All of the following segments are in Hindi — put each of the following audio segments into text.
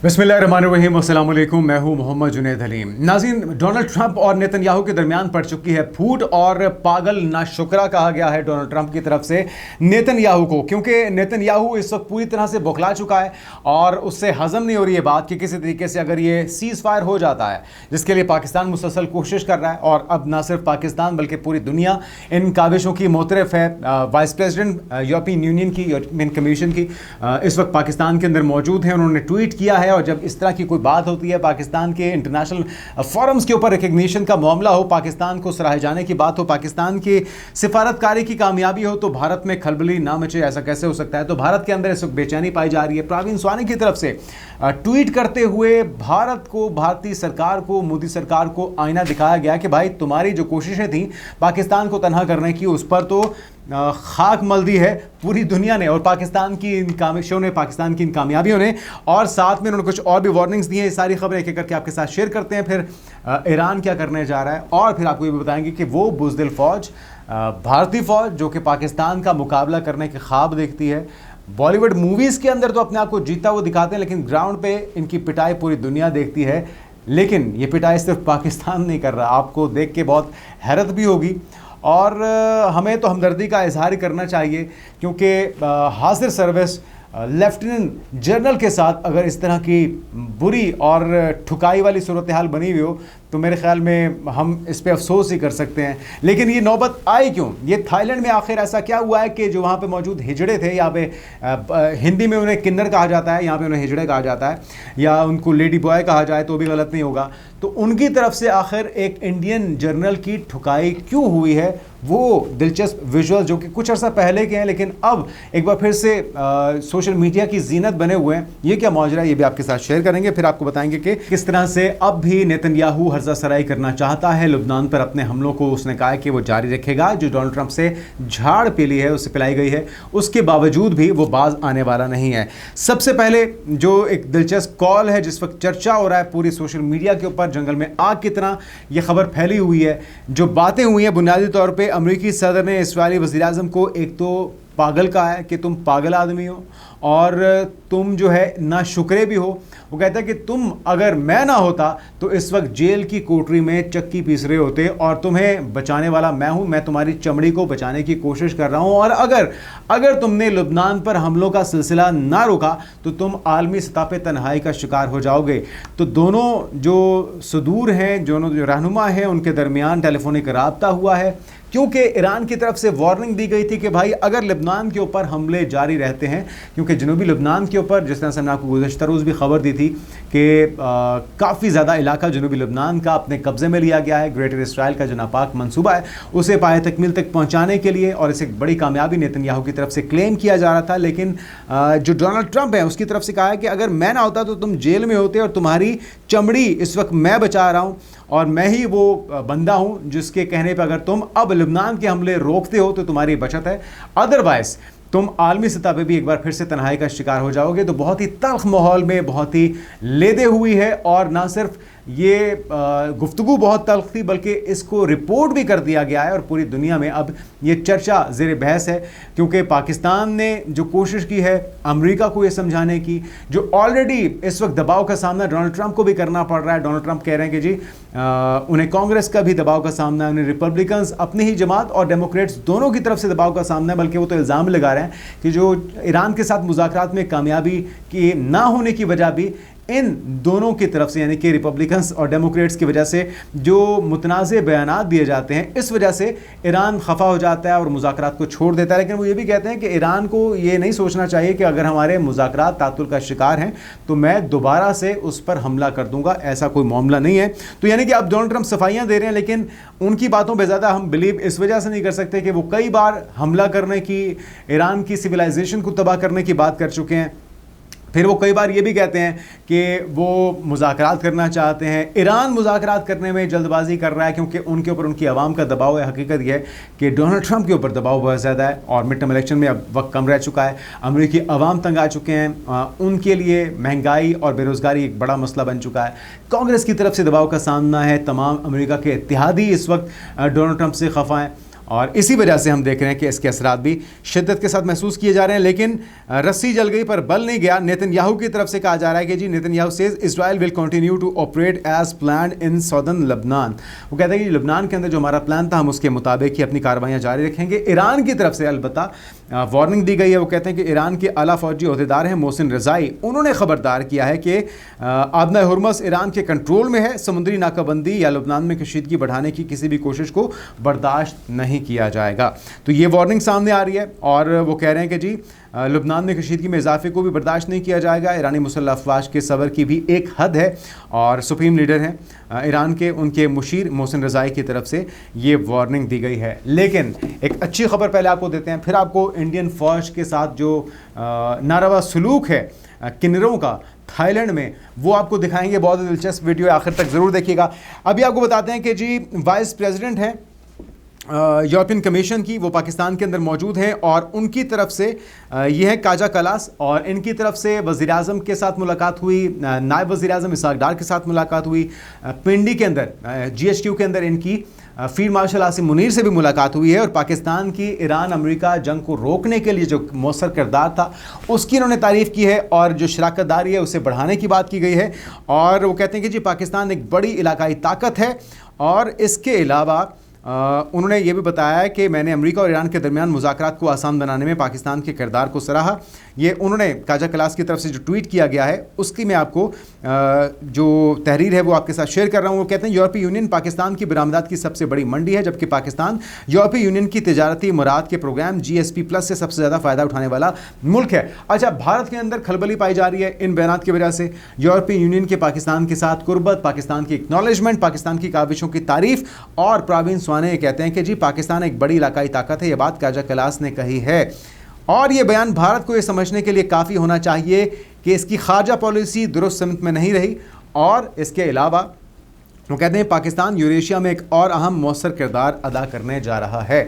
बिस्मिल्लाहिर्रहमानिर्रहीम, अस्सलाम वालेकुम। मैं हूं मोहम्मद जुनैद हलीम। नाज़रीन, डोनाल्ड ट्रंप और नेतन्याहू के दरमियान पड़ चुकी है फूट और पागल नाशुक्रा कहा गया है डोनाल्ड ट्रंप की तरफ से नेतन्याहू को, क्योंकि नेतन्याहू इस वक्त पूरी तरह से बौखला चुका है और उससे हजम नहीं हो रही है बात कि किसी तरीके से अगर ये सीज़ फायर हो जाता है, जिसके लिए पाकिस्तान मुसलसल कोशिश कर रहा है। और अब ना सिर्फ पाकिस्तान बल्कि पूरी दुनिया इन काविशों की मोतरफ है। वाइस प्रेसिडेंट यूरोपियन यूनियन की, यूरोपियन कमीशन की इस वक्त पाकिस्तान के अंदर मौजूद हैं। उन्होंने ट्वीट किया है, और जब इस तरह की कोई बात होती है, पाकिस्तान के इंटरनेशनल फोरम्स के ऊपर रिकग्निशन का मामला हो, पाकिस्तान को सराहे जाने की बात हो, पाकिस्तान की सिफारतकारी की कामयाबी हो, तो भारत में खलबली ना मचे, ऐसा कैसे हो सकता है? तो भारत के अंदर इस वक्त बेचैनी पाई जा रही है। प्रवीण स्वानी की तरफ से ट्वीट करते हुए भारत को, भारतीय सरकार को, मोदी सरकार को आईना दिखाया गया कि भाई तुम्हारी जो कोशिशें थी पाकिस्तान को तनहा करने की, उस पर तो खाक मल दी है पूरी दुनिया ने और पाकिस्तान की इन कामिशों ने, पाकिस्तान की इन कामयाबियों ने। और साथ में उन्होंने कुछ और भी वार्निंग्स दी हैं। ये सारी खबरें एक एक करके आपके साथ शेयर करते हैं। फिर ईरान क्या करने जा रहा है, और फिर आपको ये भी बताएंगे कि वो बुज़दिल फ़ौज, भारतीय फ़ौज जो कि पाकिस्तान का मुकाबला करने के ख्वाब देखती है। बॉलीवुड मूवीज़ के अंदर तो अपने आप को जीता हुआ दिखाते हैं, लेकिन ग्राउंड पे इनकी पिटाई पूरी दुनिया देखती है। लेकिन ये पिटाई सिर्फ पाकिस्तान नहीं कर रहा, आपको देख के बहुत हैरत भी होगी। और हमें तो हमदर्दी का इजहार करना चाहिए, क्योंकि हाजिर सर्विस लेफ्टिनेंट जनरल के साथ अगर इस तरह की बुरी और ठुकाई वाली सूरत हाल बनी हुई हो, तो मेरे ख्याल में हम इस पे अफसोस ही कर सकते हैं। लेकिन ये नौबत आई क्यों? ये थाईलैंड में आखिर ऐसा क्या हुआ है कि जो वहाँ पे मौजूद हिजड़े थे, यहाँ पे हिंदी में उन्हें किन्नर कहा जाता है, यहाँ पे उन्हें हिजड़े कहा जाता है, या उनको लेडी बॉय कहा जाए तो भी गलत नहीं होगा। तो उनकी तरफ से आखिर एक इंडियन जर्नल की ठुकाई क्यों हुई है, वो दिलचस्प विजुअल जो कि कुछ अर्सा पहले के हैं, लेकिन अब एक बार फिर से सोशल मीडिया की जीनत बने हुए हैं। ये क्या माजरा है, ये भी आपके साथ शेयर करेंगे। फिर आपको बताएंगे कि किस तरह से अब भी नेतन्याहू हर्जा सराई करना चाहता है लुबनान पर। अपने हमलों को उसने कहा है कि वो जारी रखेगा। जो डोनाल्ड ट्रंप से झाड़ पीली है, उससे पिलाई गई है, उसके बावजूद भी वो बाज आने वाला नहीं है। सबसे पहले जो एक दिलचस्प कॉल है, जिस वक्त चर्चा हो रहा है पूरी सोशल मीडिया के ऊपर, जंगल में आग की तरह ये खबर फैली हुई है, जो बातें हुई हैं, बुनियादी तौर पर अमेरिकी सदर ने इस्राईली वज़ीर आज़म को एक तो पागल कहा है कि तुम पागल आदमी हो, और तुम जो है ना शुक्रे भी हो। वो कहता है कि तुम, अगर मैं ना होता तो इस वक्त जेल की कोठरी में चक्की पीस रहे होते, और तुम्हें बचाने वाला मैं हूं, मैं तुम्हारी चमड़ी को बचाने की कोशिश कर रहा हूं। और अगर तुमने लुबनान पर हमलों का सिलसिला ना रोका तो तुम आलमी सतह पे तन्हाई का शिकार हो जाओगे। तो दोनों जो सदूर हैं, दोनों जो रहनुमा हैं, उनके दरमियान टेलीफोनिक राब्ता हुआ है, क्योंकि ईरान की तरफ से वार्निंग दी गई थी कि भाई अगर लुबनान के ऊपर हमले जारी रहते हैं, क्योंकि जनूबी लुबनान के ऊपर, जिस तरह से मैंने आपको गुज़श्ता रोज़ भी खबर दी थी कि काफ़ी ज़्यादा इलाका जनूबी लुबनान का अपने कब्ज़े में लिया गया है। ग्रेटर इसराइल का जो नापाक मनसूबा है, उसे पाए तकमील तक पहुँचाने के लिए, और इसे बड़ी कामयाबी नेतन्याहू की तरफ से क्लेम किया जा रहा था। लेकिन जो डोनाल्ड ट्रंप है, उसकी तरफ से कहा है कि अगर मैं ना होता तो तुम जेल में होते, और तुम्हारी चमड़ी इस वक्त मैं बचा रहा हूँ, और मैं ही वो बंदा हूं जिसके कहने पर अगर तुम अब लुबनान के हमले रोकते हो तो तुम्हारी बचत है, अदरवाइज तुम आलमी सतह पे भी एक बार फिर से तन्हाई का शिकार हो जाओगे। तो बहुत ही तल्ख माहौल में बहुत ही लेदे हुई है, और ना सिर्फ ये गुफ्तगू बहुत तल्ख थी, बल्कि इसको रिपोर्ट भी कर दिया गया है, और पूरी दुनिया में अब ये चर्चा ज़ेर बहस है। क्योंकि पाकिस्तान ने जो कोशिश की है अमेरिका को ये समझाने की, जो ऑलरेडी इस वक्त दबाव का सामना डोनाल्ड ट्रंप को भी करना पड़ रहा है। डोनाल्ड ट्रंप कह रहे हैं कि जी उन्हें कांग्रेस का भी दबाव का सामना है, उन्हें रिपब्लिकन्स, अपनी ही जमात और डेमोक्रेट्स दोनों की तरफ से दबाव का सामना है। बल्कि वो तो इल्ज़ाम लगा रहे हैं कि जो ईरान के साथ मुज़ाकरात में कामयाबी की ना होने की वजह भी इन दोनों की तरफ से, यानी कि रिपब्लिकन्स और डेमोक्रेट्स की वजह से जो मुतनाज़े बयानात दिए जाते हैं, इस वजह से ईरान खफा हो जाता है और मुज़ाकरात को छोड़ देता है। लेकिन वो ये भी कहते हैं कि ईरान को ये नहीं सोचना चाहिए कि अगर हमारे मुज़ाकरात तातुल का शिकार हैं तो मैं दोबारा से उस पर हमला कर दूंगा, ऐसा कोई मामला नहीं है। तो यानी कि अब डोनाल्ड ट्रंप सफाइयाँ दे रहे हैं, लेकिन उनकी बातों पर ज़्यादा हम बिलीव इस वजह से नहीं कर सकते कि वो कई बार हमला करने की, ईरान की सिविलाइजेशन को तबाह करने की बात कर चुके हैं। फिर वो कई बार ये भी कहते हैं कि वो मुज़ाकरात करना चाहते हैं। ईरान मुज़ाकरात करने में जल्दबाजी कर रहा है क्योंकि उनके ऊपर उनकी आवाम का दबाव है। हकीकत यह है कि डोनाल्ड ट्रंप के ऊपर दबाव बहुत ज़्यादा है और मिड टर्म इलेक्शन में अब वक्त कम रह चुका है। अमेरिकी अवाम तंग आ चुके हैं, उनके लिए महंगाई और बेरोज़गारी एक बड़ा मसला बन चुका है। कांग्रेस की तरफ से दबाव का सामना है, तमाम अमेरिका के इत्तेहादी इस वक्त डोनाल्ड ट्रंप से खफा हैं और इसी वजह से हम देख रहे हैं कि इसके असरात भी शिद्दत के साथ महसूस किए जा रहे हैं। लेकिन रस्सी जल गई पर बल नहीं गया। नेतन्याहू की तरफ से कहा जा रहा है कि जी Netanyahu says Israel will continue to operate as planned in southern Lebanon. वो कहते हैं कि लेबनान के अंदर जो हमारा प्लान था हम उसके मुताबिक ही अपनी कार्रवाइयाँ जारी रखेंगे। ईरान की तरफ से अलबत्ता वार्निंग दी गई है। वो कहते हैं कि ईरान के आला फौजी अहदेदार हैं मोहसिन रज़ाई, उन्होंने खबरदार किया है कि आबना हुर्मस ईरान के कंट्रोल में है। समुद्री नाकाबंदी या लेबनान में कशीदगी बढ़ाने की किसी भी कोशिश को बर्दाश्त नहीं किया जाएगा। तो ये वार्निंग सामने आ रही है और वो कह रहे हैं कि जी लेबनान में कशीदगी में इजाफे को भी बर्दाश्त नहीं किया जाएगा। ईरानी मुसल्लह अफवाज के सबर की भी एक हद है और सुप्रीम लीडर हैं ईरान के, उनके मुशीर मोहसिन रज़ाई की तरफ से ये वार्निंग दी गई है। लेकिन एक अच्छी खबर पहले आपको देते हैं, फिर आपको इंडियन फ़ौज के साथ जो नारवा सलूक है किन्नरों का थाईलैंड में वो आपको दिखाएंगे। बहुत ही दिलचस्प वीडियो है, आखिर तक ज़रूर देखिएगा। अभी आपको बताते हैं कि जी वाइस प्रेसिडेंट हैं यूरोपियन कमीशन की, वो पाकिस्तान के अंदर मौजूद हैं और उनकी तरफ से ये है काजा कलास और इनकी तरफ से वज़ीर आज़म के साथ मुलाकात हुई, नायब वज़ीर आज़म इसहाक डार के साथ मुलाकात हुई, पिंडी के अंदर GHQ के अंदर इनकी फील्ड मार्शल आसिम मुनीर से भी मुलाकात हुई है और पाकिस्तान की ईरान अमेरिका जंग को रोकने के लिए जो मौसर किरदार था उसकी इन्होंने तारीफ़ की है और जो शराकतदारी है उसे बढ़ाने की बात की गई है। और वो कहते हैं कि जी पाकिस्तान एक बड़ी इलाकाई ताकत है और इसके अलावा उन्होंने ये भी बताया है कि मैंने अमेरिका और ईरान के दरमियान मुज़ाकरात को आसान बनाने में पाकिस्तान के किरदार को सराहा। ये उन्होंने काजा कलास की तरफ से जो ट्वीट किया गया है उसकी मैं आपको जो तहरीर है वो आपके साथ शेयर कर रहा हूँ। वो कहते हैं यूरोपीय यूनियन पाकिस्तान की बरामदात की सबसे बड़ी मंडी है, जबकि पाकिस्तान यूरोपीय यूनियन की तिजारती मुराद के प्रोग्राम GSP+ से सबसे ज़्यादा फ़ायदा उठाने वाला मुल्क है। अच्छा, भारत के अंदर खलबली पाई जा रही है इन बयानात की वजह से। यूरोपीय यूनियन के पाकिस्तान के साथ कुर्बत, पाकिस्तान की एक्नॉलेजमेंट, पाकिस्तान की काविशों की तारीफ़ और प्रवीण स्वाने कहते हैं कि जी पाकिस्तान एक बड़ी इलाकाई ताकत है। यह बात काजा कलास ने कही है और ये बयान भारत को ये समझने के लिए काफ़ी होना चाहिए कि इसकी खारजा पॉलिसी दुरुस्त सिमत में नहीं रही। और इसके अलावा वो कहते हैं पाकिस्तान यूरेशिया में एक और अहम मौसर किरदार अदा करने जा रहा है।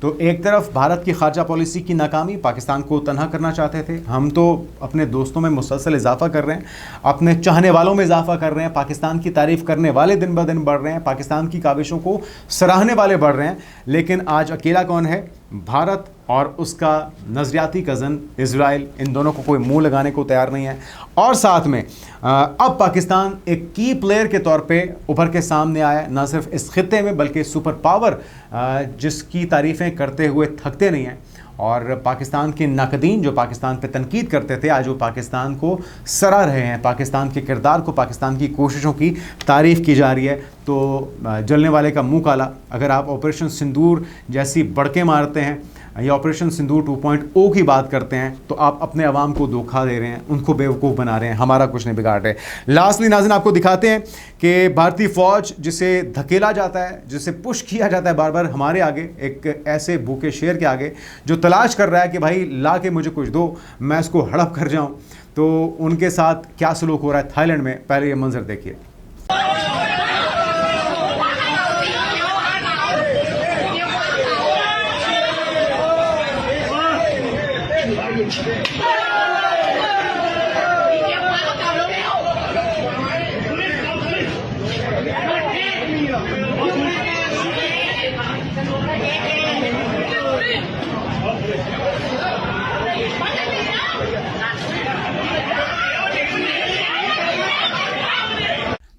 तो एक तरफ भारत की खारजा पॉलिसी की नाकामी, पाकिस्तान को तनहा करना चाहते थे, हम तो अपने दोस्तों में मुसलसल इजाफा कर रहे हैं, अपने चाहने वालों में इजाफा कर रहे हैं, पाकिस्तान की तारीफ़ करने वाले दिन ब दिन बढ़ रहे हैं, पाकिस्तान की काविशों को सराहने वाले बढ़ रहे हैं। लेकिन आज अकेला कौन है? भारत और उसका नज़रियाती कज़न इजराइल, इन दोनों को कोई मुंह लगाने को तैयार नहीं है। और साथ में अब पाकिस्तान एक की प्लेयर के तौर पे उभर के सामने आया, ना सिर्फ इस खित्ते में बल्कि सुपर पावर जिसकी तारीफ़ें करते हुए थकते नहीं हैं। और पाकिस्तान के नाकदीन जो पाकिस्तान पे तनकीद करते थे आज वो पाकिस्तान को सराह रहे हैं, पाकिस्तान के किरदार को, पाकिस्तान की कोशिशों की तारीफ़ की जा रही है। तो जलने वाले का मुंह काला। अगर आप ऑपरेशन सिंदूर जैसी बड़के मारते हैं या ऑपरेशन सिंदूर 2.0 की बात करते हैं तो आप अपने अवाम को धोखा दे रहे हैं, उनको बेवकूफ़ बना रहे हैं, हमारा कुछ नहीं बिगाड़ रहे। लास्टली नाज़रीन आपको दिखाते हैं कि भारतीय फ़ौज जिसे धकेला जाता है, जिसे पुश किया जाता है बार बार हमारे आगे, एक ऐसे भूखे शेर के आगे जो तलाश कर रहा है कि भाई ला के मुझे कुछ दो, मैं इसको हड़प कर जाऊँ, तो उनके साथ क्या सलूक हो रहा है थाईलैंड में, पहले ये मंजर देखिए।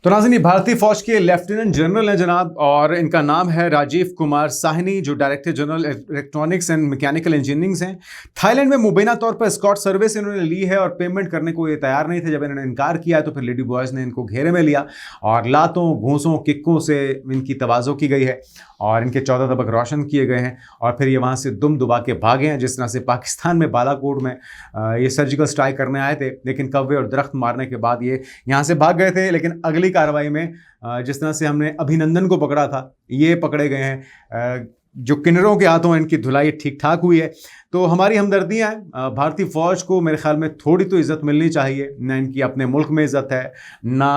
तो नाज़रीन भारतीय फ़ौज के लेफ्टिनेंट जनरल हैं जनाब, और इनका नाम है राजीव कुमार साहनी, जो director general electronics and mechanical engineering हैं। थाईलैंड में मुबैना तौर पर स्कॉट सर्विस इन्होंने ली है और पेमेंट करने को ये तैयार नहीं थे। जब इन्होंने इनकार किया तो फिर लेडी बॉयज़ ने इनको घेरे में लिया और लातों, घूंसों, किक्कों से इनकी तवाज़ो की गई है और इनके 14 तबक रोशन किए गए हैं और फिर ये वहाँ से दुम दुबा के भागे हैं। जिस तरह से पाकिस्तान में बालाकोट में ये सर्जिकल स्ट्राइक करने आए थे, लेकिन कौवे और दरख्त मारने के बाद ये यहाँ से भाग गए थे। लेकिन अगली कार्रवाई में जिस तरह से हमने अभिनंदन को पकड़ा था, ये पकड़े गए हैं। जो किन्नरों के हाथों इनकी धुलाई ठीक ठाक हुई है। तो हमारी हमदर्दियाँ हैं। भारतीय फ़ौज को मेरे ख्याल में थोड़ी तो इज़्ज़त मिलनी चाहिए। ना इनकी अपने मुल्क में इज़्ज़त है, ना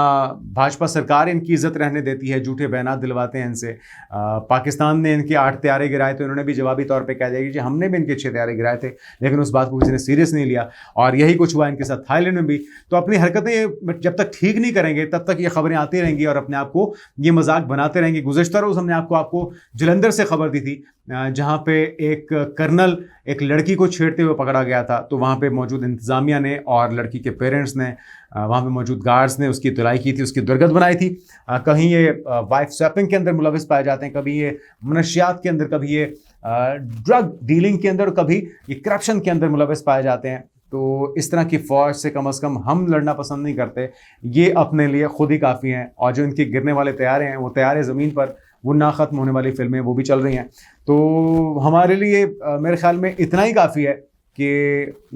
भाजपा सरकार इनकी इज़्ज़त रहने देती है, झूठे बयानात दिलवाते हैं इनसे। पाकिस्तान ने इनके 8 तैयारे गिराए तो इन्होंने भी जवाबी तौर पे कह दिया कि हमने भी इनके 6 तैयारे गिराए थे, लेकिन उस बात को किसी ने सीरियस नहीं लिया। और यही कुछ हुआ इनके साथ थाईलैंड में भी। तो अपनी हरकतें जब तक ठीक नहीं करेंगे तब तक ये खबरें आती रहेंगी और अपने आप को ये मजाक बनाते रहेंगे। गुज़श्ता रोज़ हमने आपको जलंधर से खबर दी थी थी जहाँ पे एक कर्नल एक लड़की को छेड़ते हुए पकड़ा गया था। तो वहाँ पे मौजूद इंतज़ामिया ने और लड़की के पेरेंट्स ने, वहाँ पे मौजूद गार्ड्स ने उसकी धुलाई की थी, उसकी दुर्गत बनाई थी। कहीं ये वाइफ स्वैपिंग के अंदर मुलविस पाए जाते हैं, कभी ये मनशियात के अंदर, कभी ये ड्रग डीलिंग के अंदर, कभी ये करप्शन के अंदर मुलविस पाए जाते हैं। तो इस तरह की फ़ौज से कम अज़ कम हम लड़ना पसंद नहीं करते, ये अपने लिए खुद ही काफ़ी हैं। और जो इनके गिरने वाले तैयारे हैं, वो तैयारे ज़मीन पर, वो ना ख़त्म होने वाली फ़िल्में वो भी चल रही हैं। तो हमारे लिए मेरे ख़्याल में इतना ही काफ़ी है कि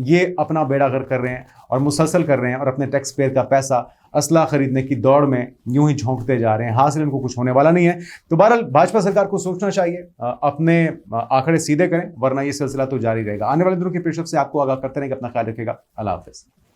ये अपना बेड़ा गर्क कर रहे हैं और मुसलसल कर रहे हैं और अपने टैक्स पेयर का पैसा असला ख़रीदने की दौड़ में यूं ही झोंकते जा रहे हैं। हासिल इनको कुछ होने वाला नहीं है। तो बहरहाल भाजपा सरकार को सोचना चाहिए, अपने आंकड़े सीधे करें, वरना ये सिलसिला तो जारी रहेगा। आने वाले दिनों की पेशरफ से आपको आगाह करते रहेंगे। अपना ख्याल रखिएगा। अल्लाह हाफ़िज़।